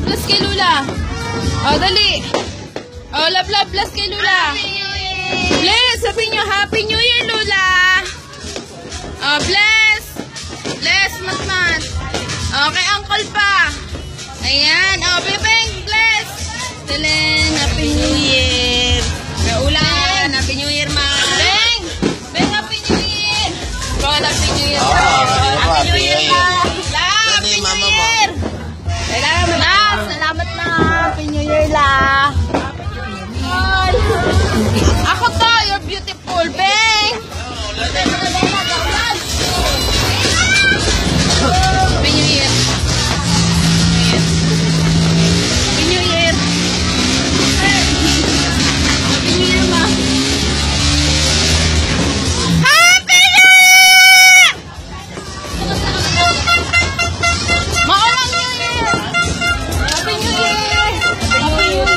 bless kay Lula. Oh, dali. Oh, love, bless kay Lula. Bless, sabihin nyo, Happy New Year, Lula. Oh, bless. Bless, mat. Oh, kay Uncle pa. Ayan. Oh, Bebeng, bless. Taleng, Happy New Year. Kay Ulan, Happy New Year, ma. Beng, Happy New Year. Oh, Happy New Year. Happy New Year, ma. Happy New Year. Salamat na. Happy New Year, la. Ako to, you're beautiful, Beng. Happy New Year. Happy New Year. Happy New Year, ma. Happy New Year! Maulang New Year! Happy New Year! Happy New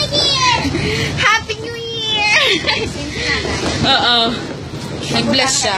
Year! Happy New Year! Oo. Nag-bless siya.